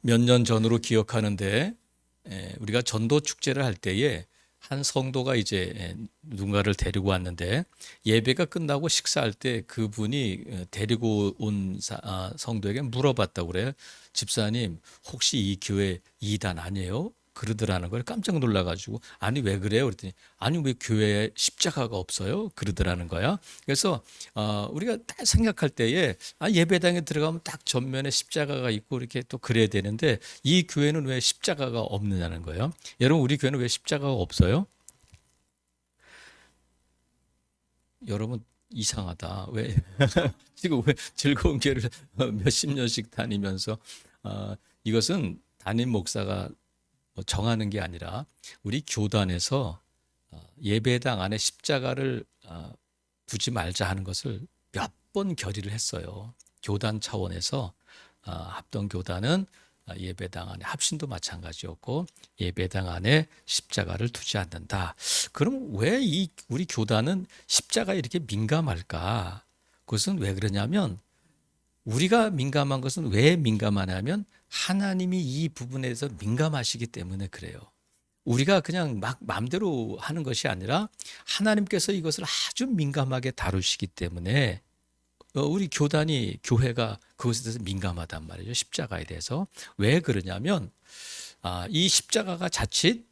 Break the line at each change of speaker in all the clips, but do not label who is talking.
몇 년 전으로 기억하는데 우리가 전도 축제를 할 때에 한 성도가 이제 누군가를 데리고 왔는데 예배가 끝나고 식사할 때 그분이 데리고 온 성도에게 물어봤다고 그래요. 집사님, 혹시 이 교회 이단 아니에요? 그러더라는 걸 깜짝 놀라가지고 아니 왜 그래요? 그랬더니 아니 왜 교회에 십자가가 없어요? 그러더라는 거야. 그래서 우리가 딱 생각할 때에 예배당에 들어가면 딱 전면에 십자가가 있고 이렇게 또 그래야 되는데 이 교회는 왜 십자가가 없느냐는 거예요. 여러분 우리 교회는 왜 십자가가 없어요? 여러분 이상하다. 왜 지금 왜 즐거운 교회를 몇십 년씩 다니면서 이것은 담임 목사가 뭐 정하는 게 아니라 우리 교단에서 예배당 안에 십자가를 두지 말자 하는 것을 몇 번 결의를 했어요. 교단 차원에서 합동교단은 예배당 안에 합신도 마찬가지였고 예배당 안에 십자가를 두지 않는다. 그럼 왜 우리 교단은 십자가에 이렇게 민감할까? 그것은 왜 그러냐면 우리가 민감한 것은 왜 민감하냐면 하나님이 이 부분에 대해서 민감하시기 때문에 그래요. 우리가 그냥 막 마음대로 하는 것이 아니라 하나님께서 이것을 아주 민감하게 다루시기 때문에 우리 교회가 그것에 대해서 민감하단 말이죠. 십자가에 대해서. 왜 그러냐면 이 십자가가 자칫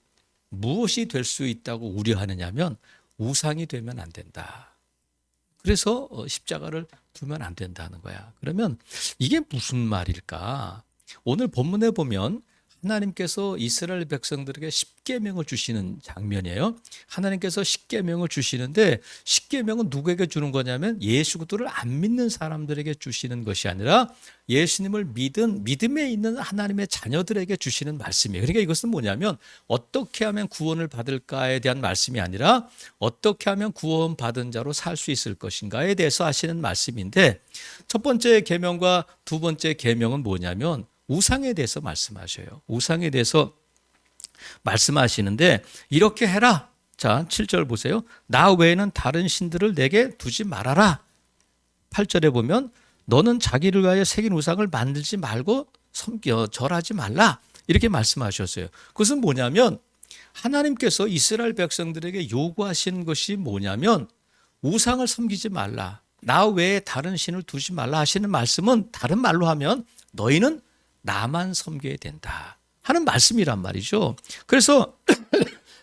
무엇이 될 수 있다고 우려하느냐면 우상이 되면 안 된다. 그래서 십자가를 두면 안 된다는 거야. 그러면 이게 무슨 말일까? 오늘 본문에 보면 하나님께서 이스라엘 백성들에게 십계명을 주시는 장면이에요. 하나님께서 십계명을 주시는데 십계명은 누구에게 주는 거냐면 예수 그리스도를 안 믿는 사람들에게 주시는 것이 아니라 예수님을 믿은 믿음에 있는 하나님의 자녀들에게 주시는 말씀이에요. 그러니까 이것은 뭐냐면 어떻게 하면 구원을 받을까에 대한 말씀이 아니라 어떻게 하면 구원받은 자로 살 수 있을 것인가에 대해서 하시는 말씀인데 첫 번째 계명과 두 번째 계명은 뭐냐면 우상에 대해서 말씀하셔요. 우상에 대해서 말씀하시는데 이렇게 해라. 자, 7절 보세요. 나 외에는 다른 신들을 내게 두지 말아라. 8절에 보면 너는 자기를 위하여 새긴 우상을 만들지 말고 절하지 말라. 이렇게 말씀하셨어요. 그것은 뭐냐면 하나님께서 이스라엘 백성들에게 요구하시는 것이 뭐냐면 우상을 섬기지 말라. 나 외에 다른 신을 두지 말라 하시는 말씀은 다른 말로 하면 너희는 나만 섬겨야 된다 하는 말씀이란 말이죠. 그래서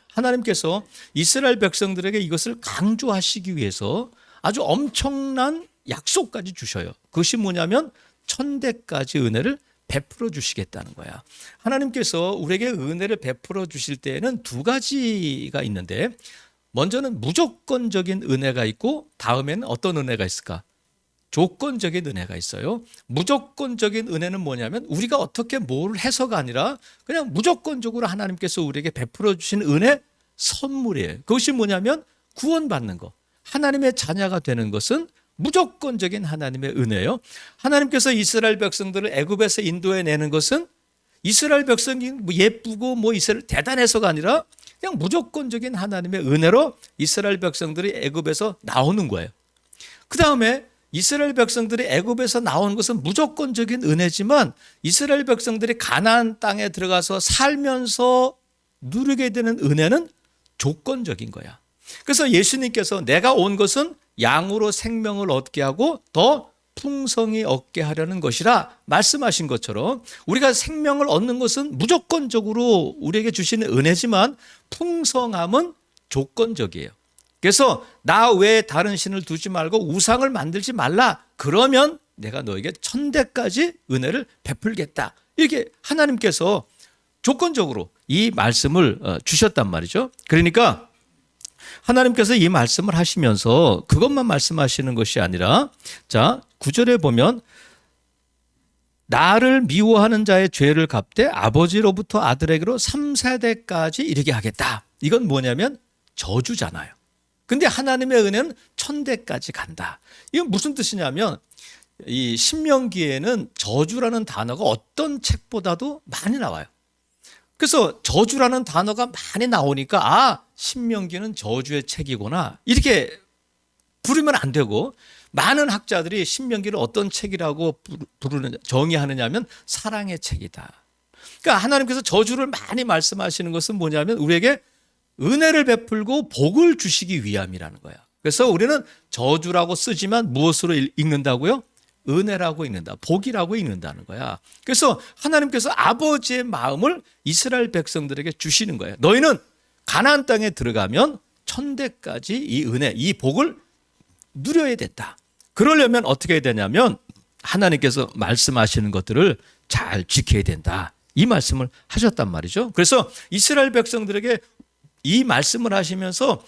하나님께서 이스라엘 백성들에게 이것을 강조하시기 위해서 아주 엄청난 약속까지 주셔요. 그것이 뭐냐면 천대까지 은혜를 베풀어 주시겠다는 거야. 하나님께서 우리에게 은혜를 베풀어 주실 때에는 두 가지가 있는데 먼저는 무조건적인 은혜가 있고 다음에는 어떤 은혜가 있을까? 조건적인 은혜가 있어요. 무조건적인 은혜는 뭐냐면 우리가 어떻게 뭘 해서가 아니라 그냥 무조건적으로 하나님께서 우리에게 베풀어 주신 은혜 선물이에요. 그것이 뭐냐면 구원받는 것. 하나님의 자녀가 되는 것은 무조건적인 하나님의 은혜예요. 하나님께서 이스라엘 백성들을 애굽에서 인도해 내는 것은 이스라엘 백성이 예쁘고 이스라엘 대단해서가 아니라 그냥 무조건적인 하나님의 은혜로 이스라엘 백성들이 애굽에서 나오는 거예요. 그 다음에 이스라엘 백성들이 애굽에서 나온 것은 무조건적인 은혜지만 이스라엘 백성들이 가나안 땅에 들어가서 살면서 누리게 되는 은혜는 조건적인 거야. 그래서 예수님께서 내가 온 것은 양으로 생명을 얻게 하고 더 풍성히 얻게 하려는 것이라 말씀하신 것처럼 우리가 생명을 얻는 것은 무조건적으로 우리에게 주시는 은혜지만 풍성함은 조건적이에요. 그래서 나 외에 다른 신을 두지 말고 우상을 만들지 말라. 그러면 내가 너에게 천대까지 은혜를 베풀겠다. 이렇게 하나님께서 조건적으로 이 말씀을 주셨단 말이죠. 그러니까 하나님께서 이 말씀을 하시면서 그것만 말씀하시는 것이 아니라 자, 9절에 보면 나를 미워하는 자의 죄를 갚되 아버지로부터 아들에게로 3세대까지 이르게 하겠다. 이건 뭐냐면 저주잖아요. 근데 하나님의 은혜는 천대까지 간다. 이건 무슨 뜻이냐면 이 신명기에는 저주라는 단어가 어떤 책보다도 많이 나와요. 그래서 저주라는 단어가 많이 나오니까 신명기는 저주의 책이구나 이렇게 부르면 안 되고 많은 학자들이 신명기를 어떤 책이라고 정의하느냐면 사랑의 책이다. 그러니까 하나님께서 저주를 많이 말씀하시는 것은 뭐냐면 우리에게 은혜를 베풀고 복을 주시기 위함이라는 거야. 그래서 우리는 저주라고 쓰지만 무엇으로 읽는다고요? 은혜라고 읽는다. 복이라고 읽는다는 거야. 그래서 하나님께서 아버지의 마음을 이스라엘 백성들에게 주시는 거예요. 너희는 가나안 땅에 들어가면 천대까지 이 은혜, 이 복을 누려야 된다. 그러려면 어떻게 해야 되냐면 하나님께서 말씀하시는 것들을 잘 지켜야 된다. 이 말씀을 하셨단 말이죠. 그래서 이스라엘 백성들에게 이 말씀을 하시면서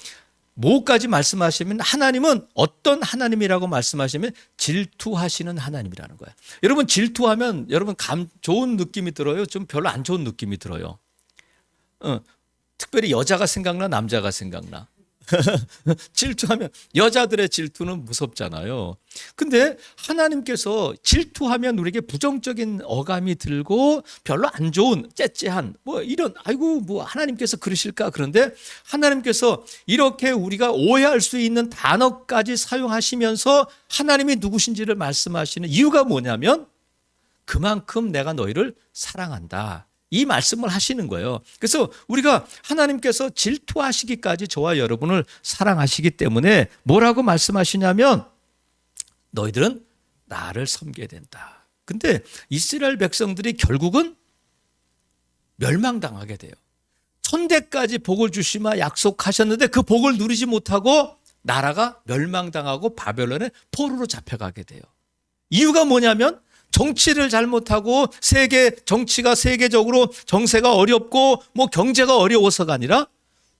뭐까지 말씀하시면 하나님은 어떤 하나님이라고 말씀하시면 질투하시는 하나님이라는 거예요. 여러분 질투하면 여러분 좋은 느낌이 들어요? 좀 별로 안 좋은 느낌이 들어요. 특별히 여자가 생각나 남자가 생각나. 질투하면 여자들의 질투는 무섭잖아요. 근데 하나님께서 질투하면 우리에게 부정적인 어감이 들고 별로 안 좋은 째째한 뭐 이런 아이고 뭐 하나님께서 그러실까 그런데 하나님께서 이렇게 우리가 오해할 수 있는 단어까지 사용하시면서 하나님이 누구신지를 말씀하시는 이유가 뭐냐면 그만큼 내가 너희를 사랑한다. 이 말씀을 하시는 거예요. 그래서 우리가 하나님께서 질투하시기까지 저와 여러분을 사랑하시기 때문에 뭐라고 말씀하시냐면 너희들은 나를 섬겨야 된다. 근데 이스라엘 백성들이 결국은 멸망당하게 돼요. 천대까지 복을 주시마 약속하셨는데 그 복을 누리지 못하고 나라가 멸망당하고 바벨론의 포로로 잡혀가게 돼요. 이유가 뭐냐면 정치를 잘못하고 정치가 세계적으로 정세가 어렵고 뭐 경제가 어려워서가 아니라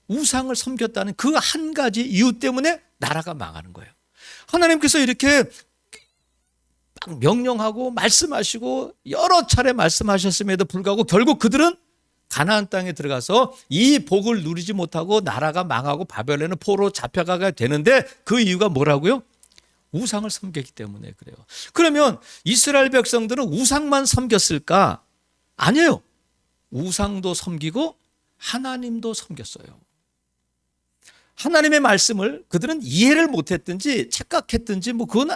우상을 섬겼다는 그 한 가지 이유 때문에 나라가 망하는 거예요. 하나님께서 이렇게 명령하고 말씀하시고 여러 차례 말씀하셨음에도 불구하고 결국 그들은 가나안 땅에 들어가서 이 복을 누리지 못하고 나라가 망하고 바벨론의 포로 잡혀가게 되는데 그 이유가 뭐라고요? 우상을 섬겼기 때문에 그래요. 그러면 이스라엘 백성들은 우상만 섬겼을까? 아니에요. 우상도 섬기고 하나님도 섬겼어요. 하나님의 말씀을 그들은 이해를 못했든지 착각했든지 뭐 그건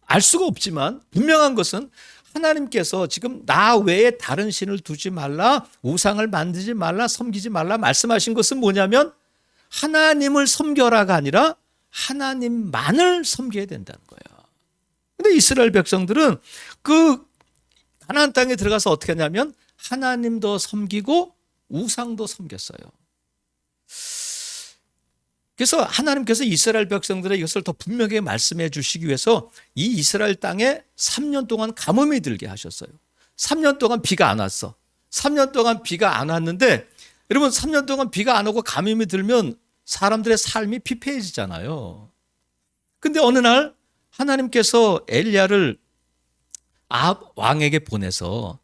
알 수가 없지만 분명한 것은 하나님께서 지금 나 외에 다른 신을 두지 말라, 우상을 만들지 말라, 섬기지 말라 말씀하신 것은 뭐냐면 하나님을 섬겨라가 아니라 하나님만을 섬겨야 된다는 거예요. 근데 이스라엘 백성들은 그 가나안 땅에 들어가서 어떻게 하냐면 하나님도 섬기고 우상도 섬겼어요. 그래서 하나님께서 이스라엘 백성들의 이것을 더 분명하게 말씀해 주시기 위해서 이 이스라엘 땅에 3년 동안 가뭄이 들게 하셨어요. 3년 동안 비가 안 왔어. 3년 동안 비가 안 왔는데 여러분 3년 동안 비가 안 오고 가뭄이 들면 사람들의 삶이 피폐해지잖아요. 근데 어느 날 하나님께서 엘리야를 아합 왕에게 보내서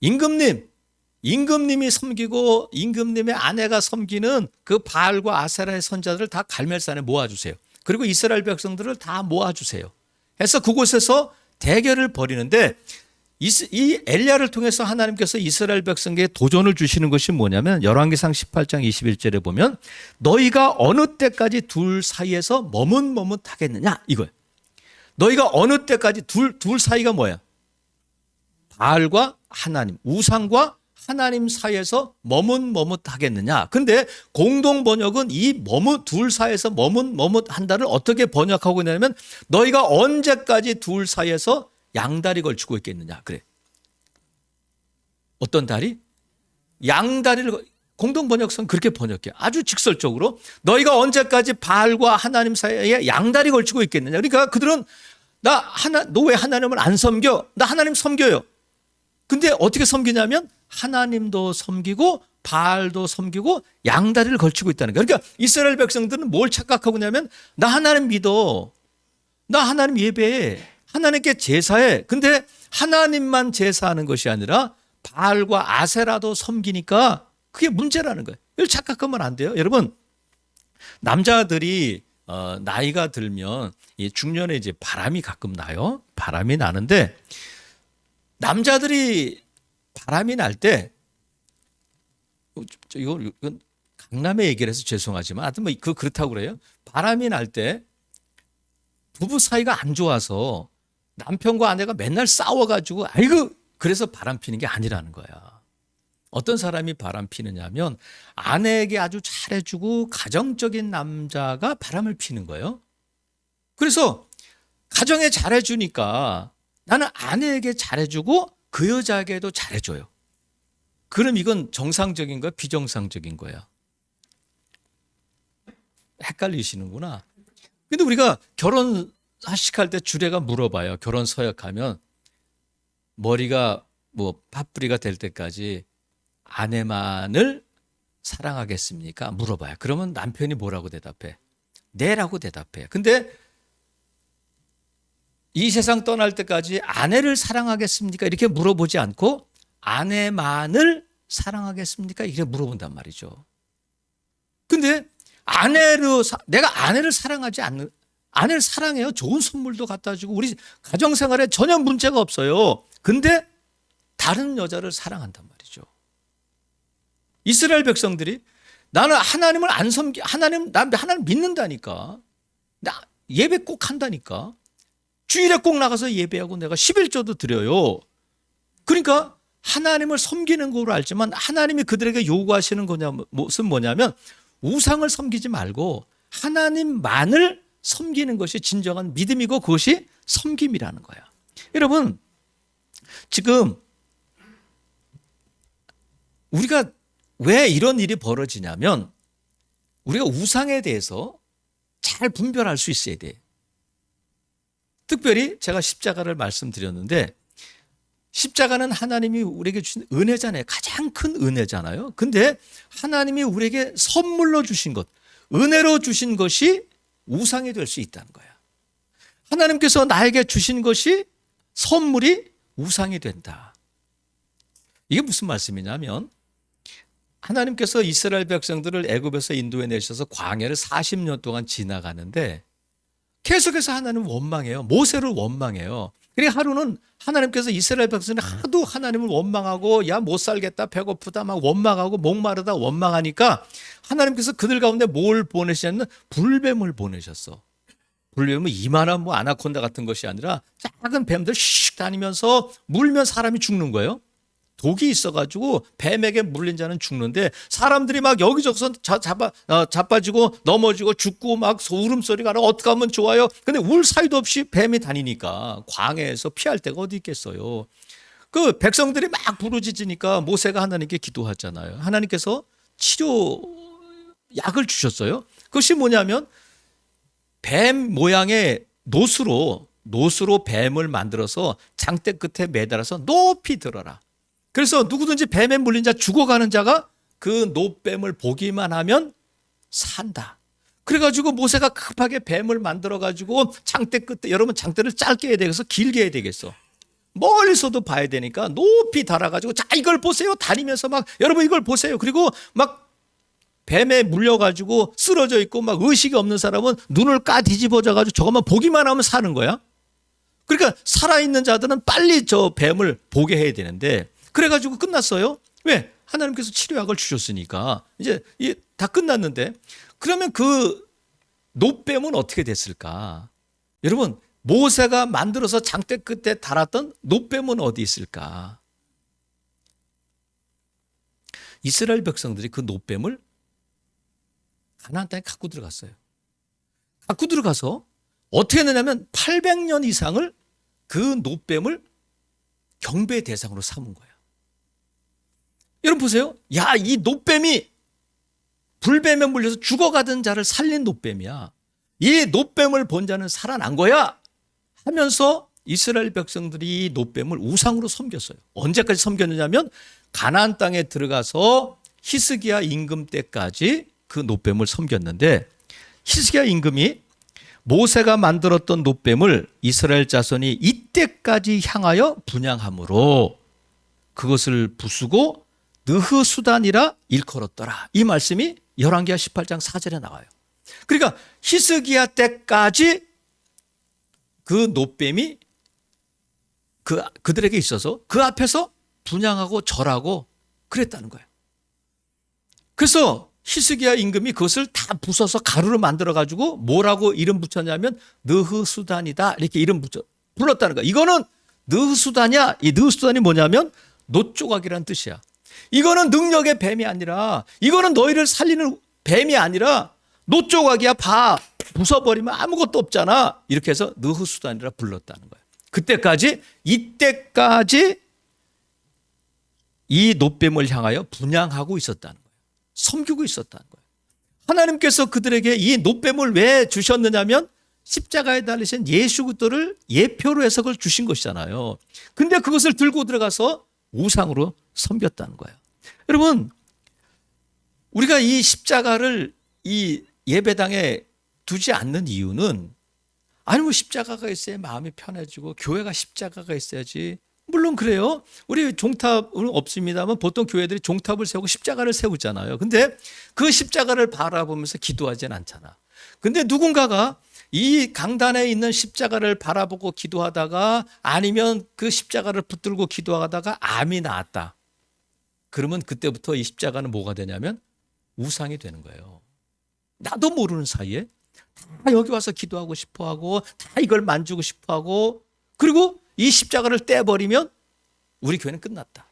임금님이 섬기고 임금님의 아내가 섬기는 그 바알과 아세라의 선자들을 다 갈멜산에 모아주세요. 그리고 이스라엘 백성들을 다 모아주세요. 해서 그곳에서 대결을 벌이는데 이 엘리야를 통해서 하나님께서 이스라엘 백성에게 도전을 주시는 것이 뭐냐면 열왕기상 18장 21절에 보면 너희가 어느 때까지 둘 사이에서 머뭇머뭇하겠느냐 이거예요. 너희가 어느 때까지 둘 사이가 뭐야? 바알과 하나님, 우상과 하나님 사이에서 머뭇머뭇하겠느냐. 근데 공동 번역은 이 둘 사이에서 머뭇머뭇한다를 어떻게 번역하고 있냐면 너희가 언제까지 둘 사이에서 양다리 걸치고 있겠느냐. 그래. 어떤 다리? 양다리를 공동 번역선 그렇게 번역해. 아주 직설적으로 너희가 언제까지 바알과 하나님 사이에 양다리 걸치고 있겠느냐. 그러니까 그들은 너 왜 하나님을 안 섬겨? 나 하나님 섬겨요. 근데 어떻게 섬기냐면 하나님도 섬기고 바알도 섬기고 양다리를 걸치고 있다는 거예요. 그러니까 이스라엘 백성들은 뭘 착각하고 있냐면 나 하나님 믿어. 나 하나님 예배해. 하나님께 제사해. 근데 하나님만 제사하는 것이 아니라 바알과 아세라도 섬기니까 그게 문제라는 거예요. 이걸 착각하면 안 돼요. 여러분, 남자들이 나이가 들면 중년에 이제 바람이 가끔 나요. 바람이 나는데 남자들이 바람이 날 때 이건 강남의 얘기를 해서 죄송하지만 하여튼 뭐 그렇다고 그래요. 바람이 날 때 부부 사이가 안 좋아서 남편과 아내가 맨날 싸워가지고 아이고 그래서 바람 피는 게 아니라는 거야. 어떤 사람이 바람 피느냐면 아내에게 아주 잘해주고 가정적인 남자가 바람을 피는 거예요. 그래서 가정에 잘해주니까 나는 아내에게 잘해주고 그 여자에게도 잘해줘요. 그럼 이건 정상적인 거야? 비정상적인 거야? 헷갈리시는구나. 근데 우리가 결혼 하식할 때 주례가 물어봐요. 결혼 서약하면 머리가 뭐 팥뿌리가 될 때까지 아내만을 사랑하겠습니까? 물어봐요. 그러면 남편이 뭐라고 대답해? 네라고 대답해. 근데 이 세상 떠날 때까지 아내를 사랑하겠습니까? 이렇게 물어보지 않고 아내만을 사랑하겠습니까? 이렇게 물어본단 말이죠. 근데 내가 아내를 사랑하지 않는, 아내를 사랑해요. 좋은 선물도 갖다 주고 우리 가정생활에 전혀 문제가 없어요. 근데 다른 여자를 사랑한단 말이죠. 이스라엘 백성들이 나는 하나님을 안 하나님 믿는다니까. 나 예배 꼭 한다니까. 주일에 꼭 나가서 예배하고 내가 11조도 드려요. 그러니까 하나님을 섬기는 거로 알지만 하나님이 그들에게 요구하시는 것은 뭐냐면 우상을 섬기지 말고 하나님만을 섬기는 것이 진정한 믿음이고 그것이 섬김이라는 거야. 여러분, 지금 우리가 왜 이런 일이 벌어지냐면 우리가 우상에 대해서 잘 분별할 수 있어야 돼. 특별히 제가 십자가를 말씀드렸는데 십자가는 하나님이 우리에게 주신 은혜잖아요. 가장 큰 은혜잖아요. 근데 하나님이 우리에게 선물로 주신 것, 은혜로 주신 것이 우상이 될 수 있다는 거야. 하나님께서 나에게 주신 것이 선물이 우상이 된다. 이게 무슨 말씀이냐면 하나님께서 이스라엘 백성들을 애굽에서 인도해 내셔서 광야를 40년 동안 지나가는데 계속해서 하나님은 원망해요. 모세를 원망해요. 그러니까 하루는 하나님께서 이스라엘 백성들이 하도 하나님을 원망하고 야 못 살겠다 배고프다 막 원망하고 목마르다 원망하니까 하나님께서 그들 가운데 뭘 보내셨냐면 불뱀을 보내셨어. 불뱀은 이만한 뭐 아나콘다 같은 것이 아니라 작은 뱀들 슉 다니면서 물면 사람이 죽는 거예요. 독이 있어가지고 뱀에게 물린 자는 죽는데 사람들이 막 여기저기서 자빠지고 넘어지고 죽고 막 울음소리가 나고 어떻게 하면 좋아요. 근데 울 사이도 없이 뱀이 다니니까 광야에서 피할 데가 어디 있겠어요. 그 백성들이 막 부르짖으니까 모세가 하나님께 기도하잖아요. 하나님께서 치료 약을 주셨어요. 그것이 뭐냐면 뱀 모양의 노수로 뱀을 만들어서 장대 끝에 매달아서 높이 들어라. 그래서 누구든지 뱀에 물린 자 죽어가는 자가 그 노뱀을 보기만 하면 산다. 그래가지고 모세가 급하게 뱀을 만들어가지고 장대 끝에, 여러분 장대를 짧게 해야 되겠어? 길게 해야 되겠어? 멀리서도 봐야 되니까 높이 달아가지고 자 이걸 보세요. 다니면서 막 여러분 이걸 보세요. 그리고 막 뱀에 물려가지고 쓰러져 있고 막 의식이 없는 사람은 눈을 뒤집어져가지고 저것만 보기만 하면 사는 거야. 그러니까 살아있는 자들은 빨리 저 뱀을 보게 해야 되는데 그래가지고 끝났어요. 왜? 하나님께서 치료약을 주셨으니까 이제 다 끝났는데 그러면 그 노뱀은 어떻게 됐을까? 여러분 모세가 만들어서 장대 끝에 달았던 노뱀은 어디 있을까? 이스라엘 백성들이 그 노뱀을 가나안 땅에 갖고 들어갔어요. 갖고 들어가서 어떻게 했느냐면 800년 이상을 그 노뱀을 경배 대상으로 삼은 거예요. 여러분 보세요. 야, 이 노뱀이 불뱀에 물려서 죽어가던 자를 살린 노뱀이야. 이 노뱀을 본 자는 살아난 거야 하면서 이스라엘 백성들이 이 노뱀을 우상으로 섬겼어요. 언제까지 섬겼느냐면 가나안 땅에 들어가서 히스기야 임금 때까지 그 노뱀을 섬겼는데 히스기야 임금이 모세가 만들었던 노뱀을 이스라엘 자손이 이때까지 향하여 분향함으로 그것을 부수고 느흐수단이라 일컬었더라. 이 말씀이 열왕기하 18장 4절에 나와요. 그러니까 히스기야 때까지 그 노뱀이 그들에게 있어서 그 앞에서 분향하고 절하고 그랬다는 거예요. 그래서 히스기야 임금이 그것을 다 부숴서 가루로 만들어가지고 뭐라고 이름 붙였냐면 느흐수단이다 이렇게 이름 불렀다는 거예요. 이거는 느흐수다냐? 이 느흐수단이 뭐냐면 노조각이란 뜻이야. 이거는 능력의 뱀이 아니라, 이거는 너희를 살리는 뱀이 아니라 노조각이야. 봐, 부숴버리면 아무것도 없잖아. 이렇게 해서 느흐수단이라 불렀다는 거야. 이때까지 이 노뱀을 향하여 분향하고 있었다는 거예요. 섬기고 있었다는 거예요. 하나님께서 그들에게 이 노뱀을 왜 주셨느냐면 십자가에 달리신 예수 그리스도를 예표로 해서 그걸 주신 것이잖아요. 근데 그것을 들고 들어가서 우상으로 섬겼다는 거예요. 여러분, 우리가 이 십자가를 이 예배당에 두지 않는 이유는, 아니 뭐 십자가가 있어야 마음이 편해지고 교회가 십자가가 있어야지. 물론 그래요. 우리 종탑은 없습니다만 보통 교회들이 종탑을 세우고 십자가를 세우잖아요. 근데 그 십자가를 바라보면서 기도하진 않잖아. 근데 누군가가 이 강단에 있는 십자가를 바라보고 기도하다가, 아니면 그 십자가를 붙들고 기도하다가 암이 나았다. 그러면 그때부터 이 십자가는 뭐가 되냐면 우상이 되는 거예요. 나도 모르는 사이에 다 여기 와서 기도하고 싶어하고 다 이걸 만지고 싶어하고, 그리고 이 십자가를 떼버리면 우리 교회는 끝났다.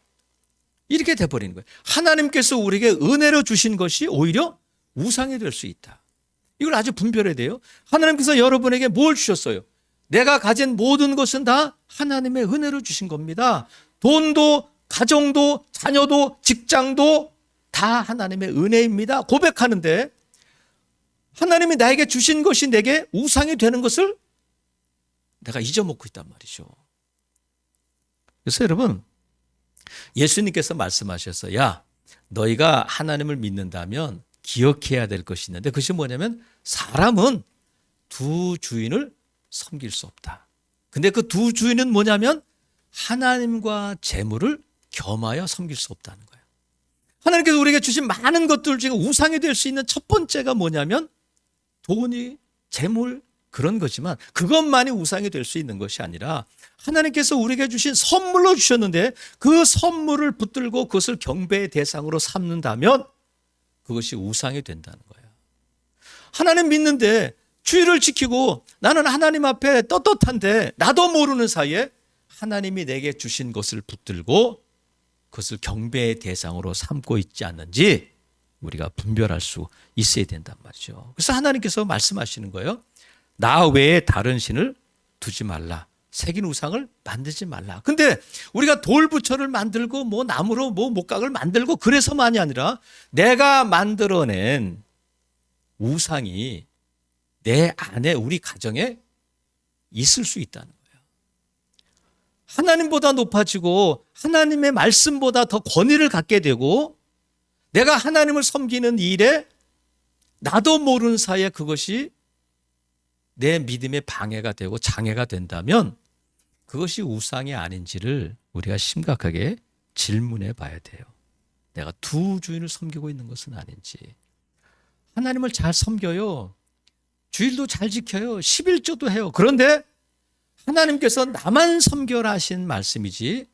이렇게 돼버리는 거예요. 하나님께서 우리에게 은혜로 주신 것이 오히려 우상이 될 수 있다. 이걸 아주 분별해야 돼요. 하나님께서 여러분에게 뭘 주셨어요? 내가 가진 모든 것은 다 하나님의 은혜로 주신 겁니다. 돈도, 가정도, 자녀도, 직장도 다 하나님의 은혜입니다. 고백하는데 하나님이 나에게 주신 것이 내게 우상이 되는 것을 내가 잊어먹고 있단 말이죠. 그래서 여러분, 예수님께서 말씀하셨어요. 야, 너희가 하나님을 믿는다면 기억해야 될 것이 있는데, 그것이 뭐냐면 사람은 두 주인을 섬길 수 없다. 근데 그 두 주인은 뭐냐면 하나님과 재물을 겸하여 섬길 수 없다는 거예요. 하나님께서 우리에게 주신 많은 것들 중에 우상이 될 수 있는 첫 번째가 뭐냐면 돈이, 재물, 그런 거지만 그것만이 우상이 될 수 있는 것이 아니라 하나님께서 우리에게 주신 선물로 주셨는데 그 선물을 붙들고 그것을 경배의 대상으로 삼는다면 그것이 우상이 된다는 거예요. 하나님 믿는데 주의를 지키고 나는 하나님 앞에 떳떳한데 나도 모르는 사이에 하나님이 내게 주신 것을 붙들고 그것을 경배의 대상으로 삼고 있지 않는지 우리가 분별할 수 있어야 된단 말이죠. 그래서 하나님께서 말씀하시는 거예요. 나 외에 다른 신을 두지 말라. 새긴 우상을 만들지 말라. 근데 우리가 돌부처를 만들고 뭐 나무로 뭐 목각을 만들고 그래서만이 아니라 내가 만들어낸 우상이 내 안에, 우리 가정에 있을 수 있다는 거예요. 하나님보다 높아지고 하나님의 말씀보다 더 권위를 갖게 되고 내가 하나님을 섬기는 일에 나도 모르는 사이에 그것이 내 믿음의 방해가 되고 장애가 된다면 그것이 우상이 아닌지를 우리가 심각하게 질문해 봐야 돼요. 내가 두 주인을 섬기고 있는 것은 아닌지. 하나님을 잘 섬겨요. 주일도 잘 지켜요. 11조도 해요. 그런데 하나님께서 나만 섬겨라 하신 말씀이지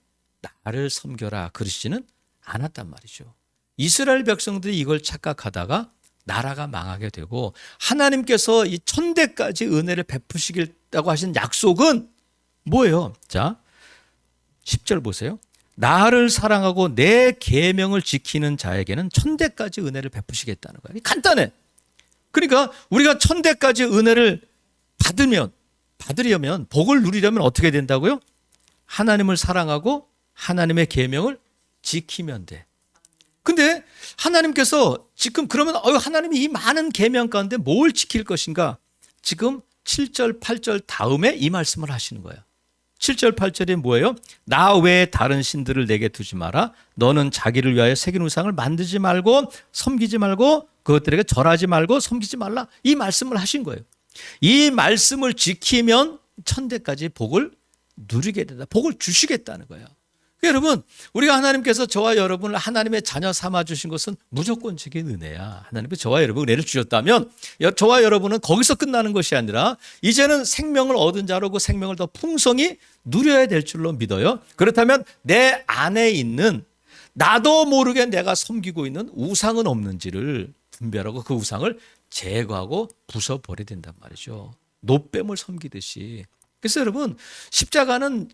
나를 섬겨라 그러시지는 않았단 말이죠. 이스라엘 백성들이 이걸 착각하다가 나라가 망하게 되고 하나님께서 이 천대까지 은혜를 베푸시겠다고 하신 약속은 뭐예요? 자, 10절 보세요. 나를 사랑하고 내 계명을 지키는 자에게는 천대까지 은혜를 베푸시겠다는 거예요. 간단해. 그러니까 우리가 천대까지 은혜를 받으려면, 복을 누리려면 어떻게 된다고요? 하나님을 사랑하고 하나님의 계명을 지키면 돼. 근데 하나님께서 지금 그러면 하나님이 이 많은 계명 가운데 뭘 지킬 것인가? 지금 7절, 8절 다음에 이 말씀을 하시는 거예요. 7절, 8절에 뭐예요? 나 외에 다른 신들을 내게 두지 마라. 너는 자기를 위하여 새긴 우상을 만들지 말고 섬기지 말고 그것들에게 절하지 말고 섬기지 말라. 이 말씀을 하신 거예요. 이 말씀을 지키면 천대까지 복을 누리게 된다. 복을 주시겠다는 거예요. 여러분, 우리가 하나님께서 저와 여러분을 하나님의 자녀 삼아 주신 것은 무조건적인 은혜야. 하나님께서 저와 여러분 은혜를 주셨다면 저와 여러분은 거기서 끝나는 것이 아니라 이제는 생명을 얻은 자로 그 생명을 더 풍성히 누려야 될 줄로 믿어요. 그렇다면 내 안에 있는 나도 모르게 내가 섬기고 있는 우상은 없는지를 분별하고 그 우상을 제거하고 부숴버려야 된단 말이죠. 노뱀을 섬기듯이 그래서 여러분 십자가는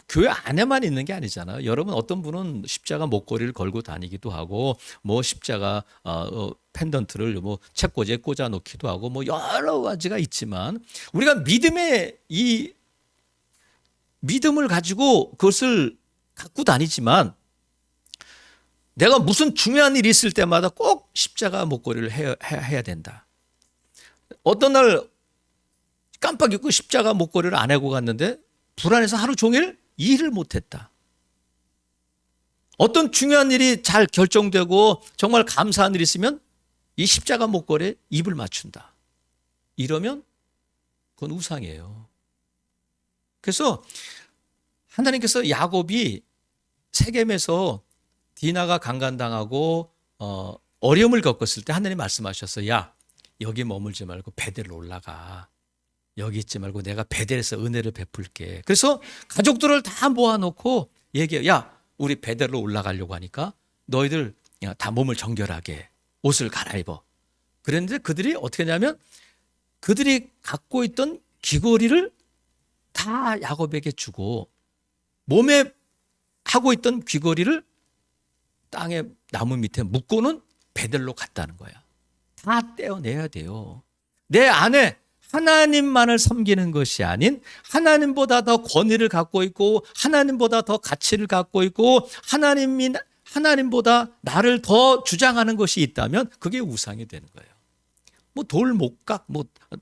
교회 안에만 있는 게 아니잖아요. 여러분 어떤 분은 십자가 목걸이를 걸고 다니기도 하고 뭐 십자가 펜던트를 뭐 책꽂이에 꽂아 놓기도 하고 뭐 여러 가지가 있지만 우리가 이 믿음을 가지고 그것을 갖고 다니지만 내가 무슨 중요한 일이 있을 때마다 꼭 십자가 목걸이를 해야 된다. 어떤 날 깜빡 잊고 십자가 목걸이를 안 하고 갔는데 불안해서 하루 종일 일을 못했다. 어떤 중요한 일이 잘 결정되고 정말 감사한 일이 있으면 이 십자가 목걸이에 입을 맞춘다. 이러면 그건 우상이에요. 그래서 하나님께서 야곱이 세겜에서 디나가 강간당하고 어려움을 겪었을 때 하나님 말씀하셨어요. 야, 여기 머물지 말고 베델로 올라가. 여기 있지 말고 내가 베델에서 은혜를 베풀게. 그래서 가족들을 다 모아놓고 얘기해요. 야, 우리 베델로 올라가려고 하니까 너희들 다 몸을 정결하게 옷을 갈아입어. 그랬는데 그들이 어떻게 하냐면 그들이 갖고 있던 귀걸이를 다 야곱에게 주고 몸에 하고 있던 귀걸이를 땅에 나무 밑에 묶고는 베델로 갔다는 거야. 다 떼어내야 돼요. 내 안에 하나님만을 섬기는 것이 아닌 하나님보다 더 권위를 갖고 있고 하나님보다 더 가치를 갖고 있고 하나님보다 나를 더 주장하는 것이 있다면 그게 우상이 되는 거예요. 뭐 돌 목각,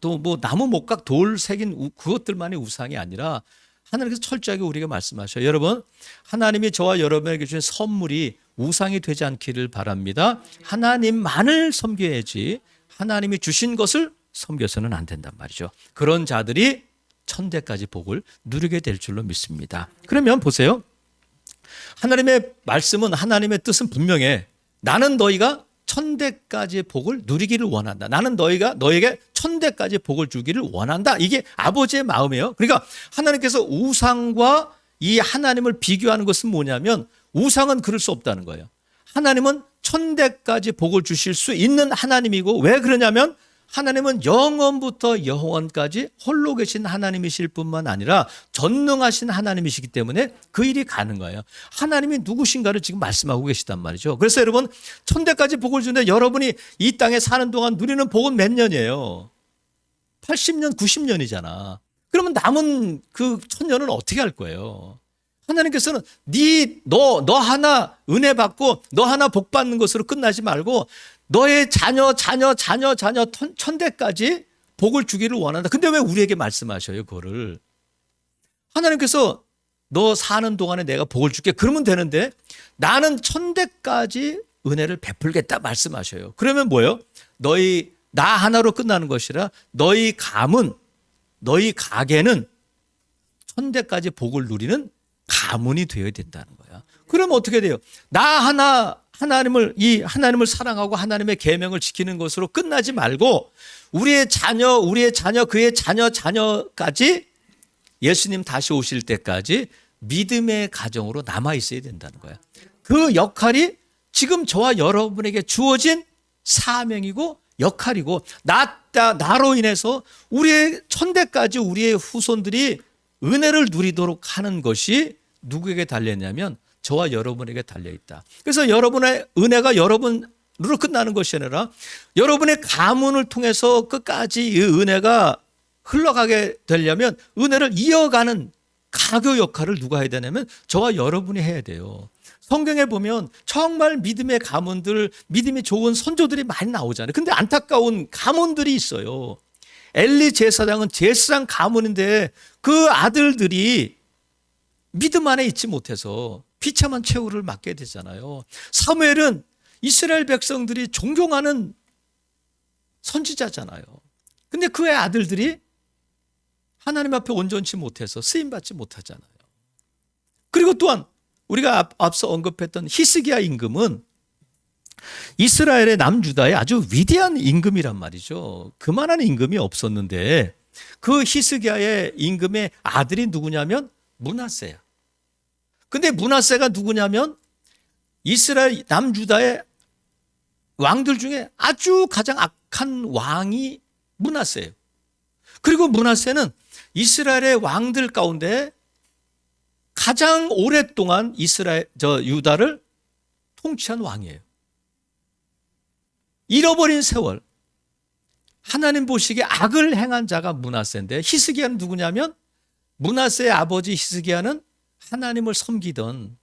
또 나무 목각, 돌 새긴 그것들만이 우상이 아니라 하나님께서 철저하게 우리에게 말씀하셔요. 여러분, 하나님이 저와 여러분에게 주신 선물이 우상이 되지 않기를 바랍니다. 하나님만을 섬겨야지 하나님이 주신 것을 섬겨서는 안 된단 말이죠. 그런 자들이 천대까지 복을 누리게 될 줄로 믿습니다. 그러면 보세요. 하나님의 말씀은 하나님의 뜻은 분명해. 나는 너희가 천대까지 복을 누리기를 원한다. 나는 너에게 천대까지 복을 주기를 원한다. 이게 아버지의 마음이에요. 그러니까 하나님께서 우상과 이 하나님을 비교하는 것은 뭐냐면 우상은 그럴 수 없다는 거예요. 하나님은 천대까지 복을 주실 수 있는 하나님이고 왜 그러냐면 하나님은 영원부터 영원까지 홀로 계신 하나님이실 뿐만 아니라 전능하신 하나님이시기 때문에 그 일이 가는 거예요. 하나님이 누구신가를 지금 말씀하고 계시단 말이죠. 그래서 여러분 천대까지 복을 주는데 여러분이 이 땅에 사는 동안 누리는 복은 몇 년이에요? 80년, 90년이잖아. 그러면 남은 그 1000년은 어떻게 할 거예요? 하나님께서는 너 하나 은혜 받고 너 하나 복 받는 것으로 끝나지 말고 너의 자녀 천대까지 복을 주기를 원한다. 근데 왜 우리에게 말씀하셔요, 그거를? 하나님께서 너 사는 동안에 내가 복을 줄게. 그러면 되는데 나는 천대까지 은혜를 베풀겠다 말씀하셔요. 그러면 뭐예요? 나 하나로 끝나는 것이라 너희 가게는 천대까지 복을 누리는 가문이 되어야 된다는 거야. 그러면 어떻게 돼요? 하나님을 사랑하고 하나님의 계명을 지키는 것으로 끝나지 말고 우리의 자녀, 그의 자녀까지 예수님 다시 오실 때까지 믿음의 가정으로 남아 있어야 된다는 거야. 그 역할이 지금 저와 여러분에게 주어진 사명이고 역할이고 나로 인해서 우리의 천대까지 우리의 후손들이 은혜를 누리도록 하는 것이 누구에게 달려있냐면 저와 여러분에게 달려있다. 그래서 여러분의 은혜가 여러분으로 끝나는 것이 아니라 여러분의 가문을 통해서 끝까지 이 은혜가 흘러가게 되려면 은혜를 이어가는 가교 역할을 누가 해야 되냐면 저와 여러분이 해야 돼요. 성경에 보면 정말 믿음의 가문들, 믿음이 좋은 선조들이 많이 나오잖아요. 근데 안타까운 가문들이 있어요. 엘리 제사장은 제사장 가문인데 그 아들들이 믿음 안에 있지 못해서 비참한 최후를 맞게 되잖아요. 사무엘은 이스라엘 백성들이 존경하는 선지자잖아요. 근데 그의 아들들이 하나님 앞에 온전치 못해서 쓰임받지 못하잖아요. 그리고 또한 우리가 앞서 언급했던 히스기야 임금은 이스라엘의 남유다의 아주 위대한 임금이란 말이죠. 그만한 임금이 없었는데 그 히스기야의 임금의 아들이 누구냐면 므낫세야. 근데 므낫세가 누구냐면 이스라엘 남유다의 왕들 중에 아주 가장 악한 왕이 므낫세예요. 그리고 므낫세는 이스라엘의 왕들 가운데 가장 오랫동안 유다를 통치한 왕이에요. 잃어버린 세월, 하나님 보시기에 악을 행한 자가 므낫세인데, 히스기야는 누구냐면 므낫세의 아버지 히스기야는 하나님을 섬기던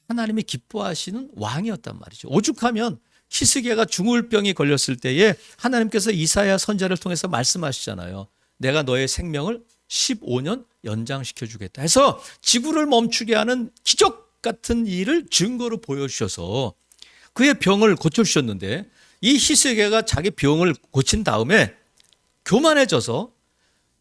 하나님이 기뻐하시는 왕이었단 말이죠. 오죽하면 히스기야가 중울병이 걸렸을 때에 하나님께서 이사야 선지자를 통해서 말씀하시잖아요. 내가 너의 생명을 15년 연장시켜 주겠다 해서 지구를 멈추게 하는 기적 같은 일을 증거로 보여주셔서 그의 병을 고쳐주셨는데, 이 히스기야가 자기 병을 고친 다음에 교만해져서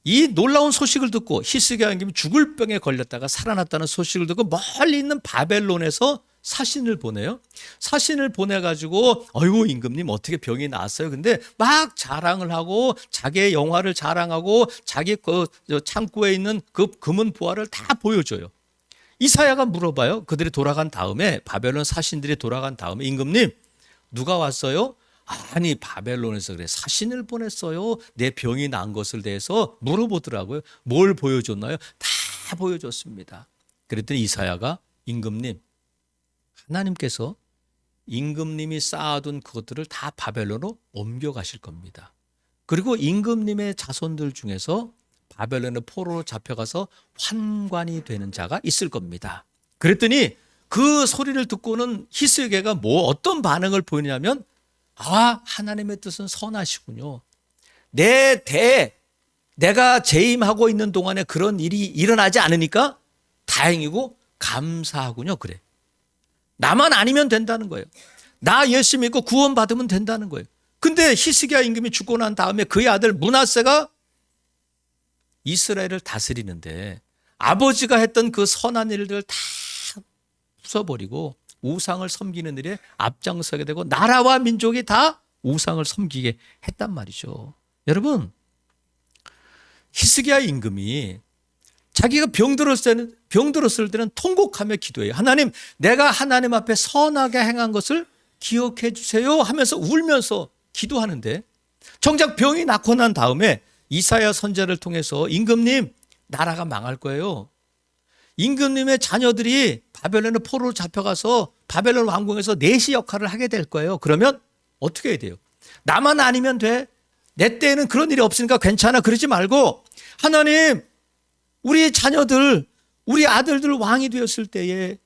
이 놀라운 소식을 듣고, 히스기야 왕님이 죽을 병에 걸렸다가 살아났다는 소식을 듣고 멀리 있는 바벨론에서 사신을 보내요. 사신을 보내가지고 어이구 임금님 어떻게 병이 나았어요. 근데 막 자랑을 하고 자기의 영화를 자랑하고 자기 그 창고에 있는 그 금은 보화를 다 보여줘요. 이사야가 물어봐요. 그들이 돌아간 다음에, 바벨론 사신들이 돌아간 다음에, 임금님 누가 왔어요? 아니 바벨론에서 그래 사신을 보냈어요. 내 병이 난 것을 대해서 물어보더라고요. 뭘 보여줬나요? 다 보여줬습니다. 그랬더니 이사야가 임금님, 하나님께서 임금님이 쌓아둔 그것들을 다 바벨론으로 옮겨가실 겁니다. 그리고 임금님의 자손들 중에서 바벨론의 포로로 잡혀가서 환관이 되는 자가 있을 겁니다. 그랬더니 그 소리를 듣고는 히스기야가 어떤 반응을 보이냐면, 아, 하나님의 뜻은 선하시군요. 내가 재임하고 있는 동안에 그런 일이 일어나지 않으니까 다행이고 감사하군요. 그래. 나만 아니면 된다는 거예요. 나 예수 믿고 구원받으면 된다는 거예요. 근데 히스기야 임금이 죽고 난 다음에 그의 아들 므낫세가 이스라엘을 다스리는데, 아버지가 했던 그 선한 일들을 다 부숴버리고 우상을 섬기는 일에 앞장서게 되고 나라와 민족이 다 우상을 섬기게 했단 말이죠. 여러분, 히스기야 임금이 자기가 병들었을 때는 통곡하며 기도해요. 하나님, 내가 하나님 앞에 선하게 행한 것을 기억해 주세요 하면서 울면서 기도하는데, 정작 병이 낫고 난 다음에 이사야 선지자를 통해서 임금님, 나라가 망할 거예요. 임금님의 자녀들이 바벨론의 포로로 잡혀가서 바벨론 왕궁에서 내시 역할을 하게 될 거예요. 그러면 어떻게 해야 돼요? 나만 아니면 돼. 내 때에는 그런 일이 없으니까 괜찮아. 그러지 말고 하나님, 우리 자녀들, 우리 아들들 왕이 되었을 때에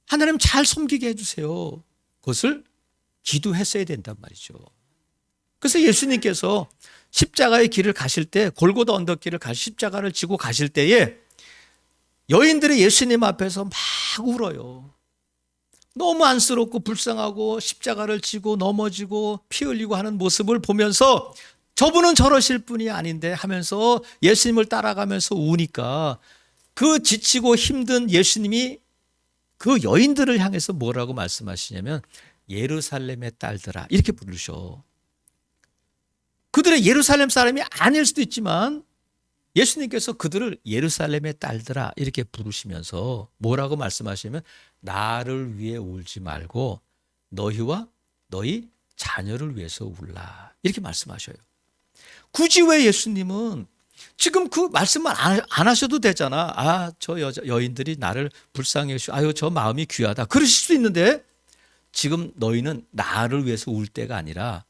하나님 잘 섬기게 해주세요. 그것을 기도했어야 된단 말이죠. 그래서 예수님께서 십자가의 길을 가실 때, 골고다 언덕길을 십자가를 지고 가실 때에 여인들이 예수님 앞에서 막 울어요. 너무 안쓰럽고 불쌍하고 십자가를 지고 넘어지고 피 흘리고 하는 모습을 보면서 저분은 저러실 분이 아닌데 하면서 예수님을 따라가면서 우니까, 그 지치고 힘든 예수님이 그 여인들을 향해서 뭐라고 말씀하시냐면 예루살렘의 딸들아 이렇게 부르셔. 그들의 예루살렘 사람이 아닐 수도 있지만 예수님께서 그들을 예루살렘의 딸들아 이렇게 부르시면서 뭐라고 말씀하시냐면, 나를 위해 울지 말고 너희와 너희 자녀를 위해서 울라 이렇게 말씀하셔요. 굳이 왜 예수님은 지금 그 말씀만 안 하셔도 되잖아. 아, 저 여인들이 나를 불쌍히 해주시고 아유 저 마음이 귀하다 그러실 수도 있는데, 지금 너희는 나를 위해서 울 때가 아니라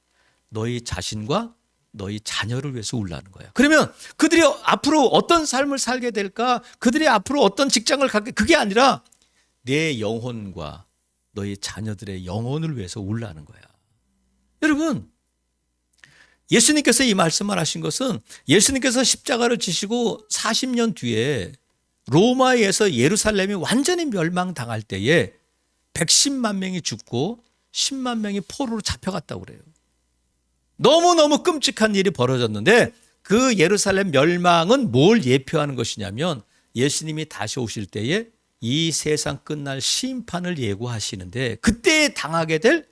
너희 자신과 너희 자녀를 위해서 울라는 거예요. 그러면 그들이 앞으로 어떤 삶을 살게 될까, 그들이 앞으로 어떤 직장을 갖게, 그게 아니라 내 영혼과 너희 자녀들의 영혼을 위해서 울라는 거야. 여러분, 예수님께서 이 말씀을 하신 것은 예수님께서 십자가를 지시고 40년 뒤에 로마에 의해서 예루살렘이 완전히 멸망당할 때에 110만 명이 죽고 10만 명이 포로로 잡혀갔다고 그래요. 너무너무 끔찍한 일이 벌어졌는데, 그 예루살렘 멸망은 뭘 예표하는 것이냐면 예수님이 다시 오실 때에 이 세상 끝날 심판을 예고하시는데, 그때 당하게 될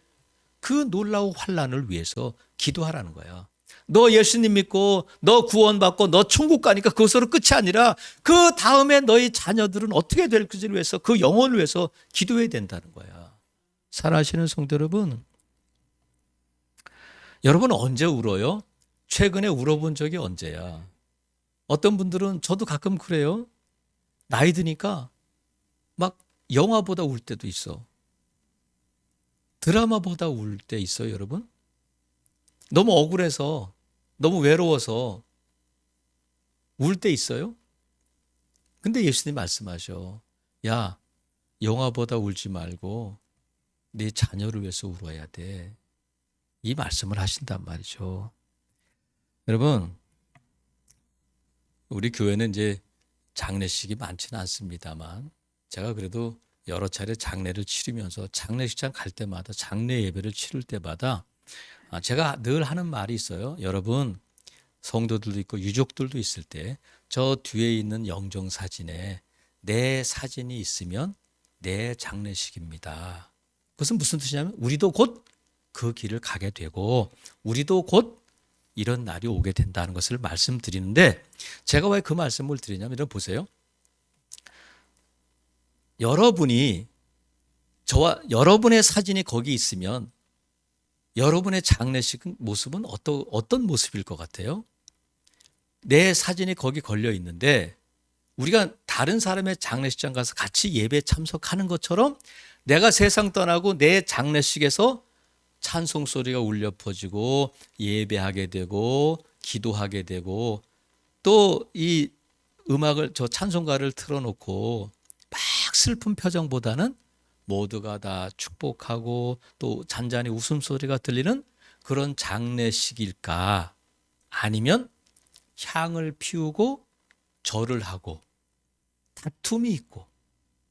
그 놀라운 환난을 위해서 기도하라는 거야. 너 예수님 믿고 너 구원받고 너 천국 가니까 그것으로 끝이 아니라 그 다음에 너희 자녀들은 어떻게 될지를 위해서, 그 영혼을 위해서 기도해야 된다는 거야. 사랑하시는 성도 여러분, 여러분 언제 울어요? 최근에 울어본 적이 언제야? 어떤 분들은 저도 가끔 그래요. 나이 드니까 막 영화보다 울 때도 있어. 드라마보다 울 때 있어요, 여러분. 너무 억울해서, 너무 외로워서 울 때 있어요. 근데 예수님 말씀하셔. 야, 영화보다 울지 말고 네 자녀를 위해서 울어야 돼. 이 말씀을 하신단 말이죠. 여러분, 우리 교회는 이제 장례식이 많지는 않습니다만 제가 그래도 여러 차례 장례를 치르면서 장례식장 갈 때마다 장례 예배를 치를 때마다 제가 늘 하는 말이 있어요. 여러분, 성도들도 있고 유족들도 있을 때 저 뒤에 있는 영정 사진에 내 사진이 있으면 내 장례식입니다. 그것은 무슨 뜻이냐면 우리도 곧 그 길을 가게 되고 우리도 곧 이런 날이 오게 된다는 것을 말씀드리는데, 제가 왜 그 말씀을 드리냐면 여러분 보세요. 여러분이 저와 여러분의 사진이 거기 있으면 여러분의 장례식 모습은 어떤 모습일 것 같아요? 내 사진이 거기 걸려 있는데 우리가 다른 사람의 장례식장 가서 같이 예배에 참석하는 것처럼 내가 세상 떠나고 내 장례식에서 찬송 소리가 울려 퍼지고 예배하게 되고 기도하게 되고 또 이 음악을 저 찬송가를 틀어놓고 막 슬픈 표정보다는 모두가 다 축복하고 또 잔잔히 웃음소리가 들리는 그런 장례식일까? 아니면 향을 피우고 절을 하고 다툼이 있고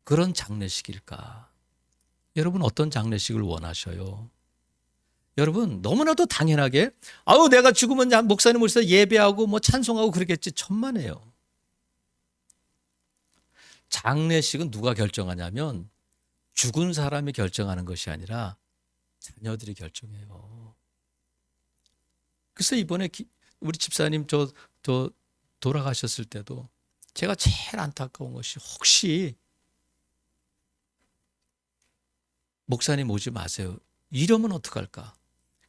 그런 장례식일까? 여러분 어떤 장례식을 원하셔요? 여러분 너무나도 당연하게 아우 내가 죽으면 목사님 오셔서 예배하고 뭐 찬송하고 그러겠지, 천만에요. 장례식은 누가 결정하냐면 죽은 사람이 결정하는 것이 아니라 자녀들이 결정해요. 그래서 이번에 우리 집사님 저 돌아가셨을 때도 제가 제일 안타까운 것이 혹시 목사님 오지 마세요. 이러면 어떡할까?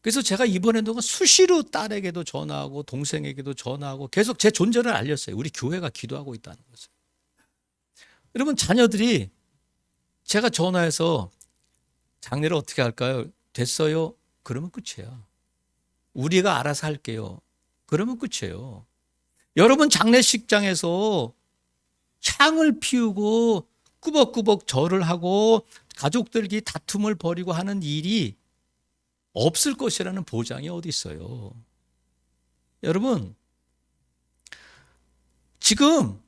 그래서 제가 이번에도 수시로 딸에게도 전화하고 동생에게도 전화하고 계속 제 존재를 알렸어요. 우리 교회가 기도하고 있다는 것을. 여러분 자녀들이 제가 전화해서 장례를 어떻게 할까요? 됐어요? 그러면 끝이야. 우리가 알아서 할게요. 그러면 끝이에요. 여러분 장례식장에서 향을 피우고 꾸벅꾸벅 절을 하고 가족들끼리 다툼을 벌이고 하는 일이 없을 것이라는 보장이 어디 있어요. 여러분 지금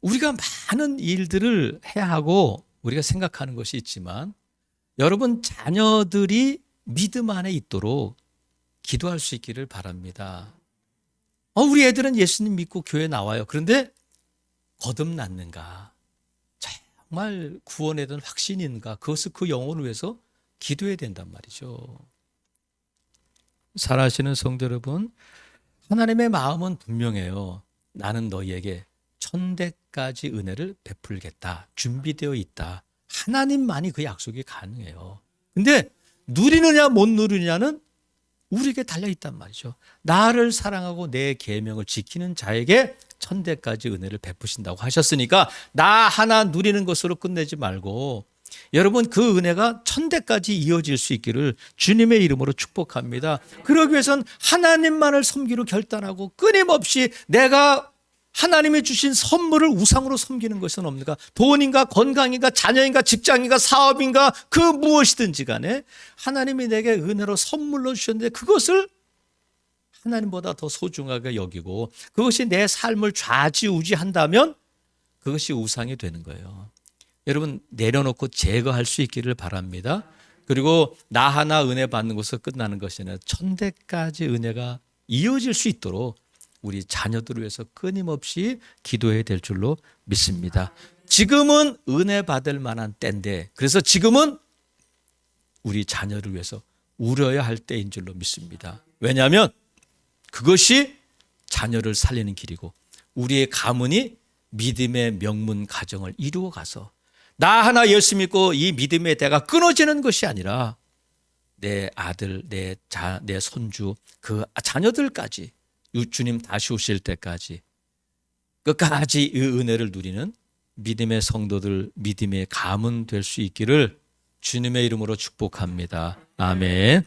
우리가 많은 일들을 해야 하고 우리가 생각하는 것이 있지만 여러분 자녀들이 믿음 안에 있도록 기도할 수 있기를 바랍니다. 우리 애들은 예수님 믿고 교회 나와요. 그런데 거듭났는가? 정말 구원에 대한 확신이 있는가? 그것을 그 영혼을 위해서 기도해야 된단 말이죠. 사랑하시는 성도 여러분, 하나님의 마음은 분명해요. 나는 너희에게 천대까지 은혜를 베풀겠다. 준비되어 있다. 하나님만이 그 약속이 가능해요. 근데 누리느냐 못 누리느냐는 우리에게 달려있단 말이죠. 나를 사랑하고 내 계명을 지키는 자에게 천대까지 은혜를 베푸신다고 하셨으니까 나 하나 누리는 것으로 끝내지 말고 여러분 그 은혜가 천대까지 이어질 수 있기를 주님의 이름으로 축복합니다. 그러기 위해서는 하나님만을 섬기로 결단하고 끊임없이 내가 하나님이 주신 선물을 우상으로 섬기는 것은 없는가? 돈인가 건강인가 자녀인가 직장인가 사업인가 그 무엇이든지 간에 하나님이 내게 은혜로 선물로 주셨는데 그것을 하나님보다 더 소중하게 여기고 그것이 내 삶을 좌지우지한다면 그것이 우상이 되는 거예요. 여러분 내려놓고 제거할 수 있기를 바랍니다. 그리고 나 하나 은혜 받는 것으로 끝나는 것이 아니라 천대까지 은혜가 이어질 수 있도록 우리 자녀들을 위해서 끊임없이 기도해야 될 줄로 믿습니다. 지금은 은혜 받을 만한 때인데 그래서 지금은 우리 자녀를 위해서 울어야 할 때인 줄로 믿습니다. 왜냐하면 그것이 자녀를 살리는 길이고 우리의 가문이 믿음의 명문 가정을 이루어가서 나 하나 예수 믿고 이 믿음의 대가 끊어지는 것이 아니라 내 아들, 내 손주, 그 자녀들까지 주님 다시 오실 때까지 끝까지 이 은혜를 누리는 믿음의 성도들, 믿음의 가문 될 수 있기를 주님의 이름으로 축복합니다. 아멘.